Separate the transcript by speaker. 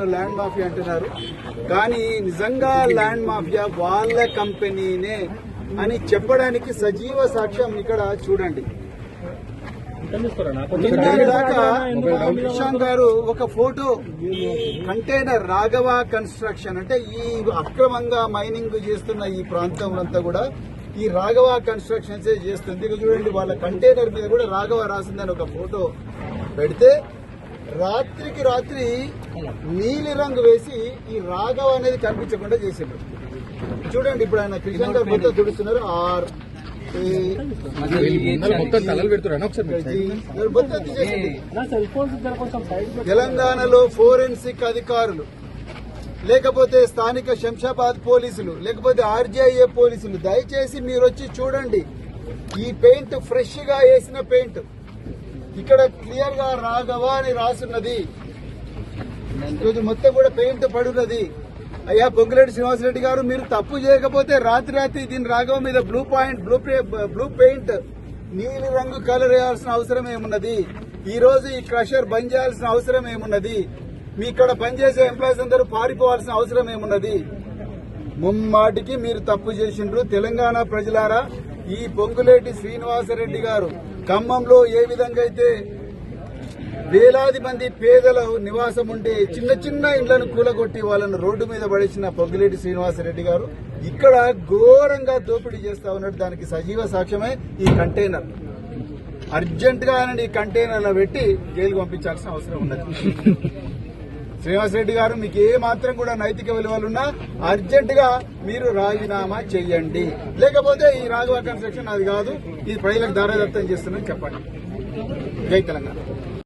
Speaker 1: నన్ను land mafia అంటున్నారు. కానీ నిజంగా ల్యాండ్ మాఫియా వాళ్ళ కంపెనీనే అని చెప్పడానికి సజీవ సాక్ష్యం ఇక్కడ చూడండి. దాకా ప్రశాంత్ గారు ఒక ఫోటో కంటైనర్ రాఘవ కన్స్ట్రక్షన్ అంటే ఈ అక్రమంగా మైనింగ్ చేస్తున్న ఈ ప్రాంతం అంతా కూడా ఈ రాఘవ కన్స్ట్రక్షన్స్ చేస్తుంది. చూడండి వాళ్ళ కంటైనర్ మీద కూడా రాఘవ రాసిందని ఒక ఫోటో పెడితే రాత్రికి రాత్రి నీలి రంగు వేసి ఈ రాఘవ అనేది కనిపించకుండా చేసిండ్రు. చూడండి ఇప్పుడు ఆయన కృష్ణ గారు మొత్తం తుడుస్తున్నారు. తెలంగాణలో ఫోరెన్సిక్ అధికారులు లేకపోతే స్థానిక శంషాబాద్ పోలీసులు లేకపోతే ఆర్జీఐఏ పోలీసులు దయచేసి మీరు వచ్చి చూడండి. ఈ పెయింట్ ఫ్రెష్ గా వేసిన పెయింట్ ఇక్కడ క్లియర్ గా రాఘవ అని రాసున్నది. మొత్తం కూడా పెయింట్ పడున్నది. అయ్యా పొంగులేటి శ్రీనివాసరెడ్డి గారు మీరు తప్పు చేయకపోతే రాత్రి దీని రాఘవ మీద బ్లూ పెయింట్ నీలి రంగు కలర్ వేయాల్సిన అవసరం ఏమున్నది? ఈ రోజు ఈ క్రషర్ బంద్ చేయాల్సిన అవసరం ఏమున్నది? మీ ఇక్కడ పనిచేసే ఎంప్లాయీస్ అందరూ పారిపోవాల్సిన అవసరం ఏమున్నది? ముమ్మాటికి మీరు తప్పు చేసిండ్రు. తెలంగాణ ప్రజలారా, ఈ పొంగులేటి శ్రీనివాసరెడ్డి గారు ఖమ్మంలో ఏ విధంగా అయితే వేలాది మంది పేదల నివాసం ఉంటే చిన్న చిన్న ఇండ్లను కూలగొట్టి వాళ్ళను రోడ్డు మీద పడేసిన పొంగులేటి శ్రీనివాసరెడ్డి గారు ఇక్కడ ఘోరంగా దోపిడీ చేస్తా ఉన్నట్టు దానికి సజీవ సాక్ష్యమే ఈ కంటైనర్. అర్జెంట్ గా ఆయన ఈ కంటైనర్ లో పెట్టి జైలుకు పంపించాల్సిన అవసరం ఉన్నది. శ్రీనివాసరెడ్డి గారు మీకు ఏ మాత్రం కూడా నైతిక విలువలున్నా అర్జెంట్ గా మీరు రాజీనామా చెయ్యండి. లేకపోతే ఈ రాఘవ కన్స్ట్రక్షన్ అది కాదు, ఇది ప్రజలకు దారాదత్తం చేస్తుందని చెప్పండి. జై తెలంగాణ.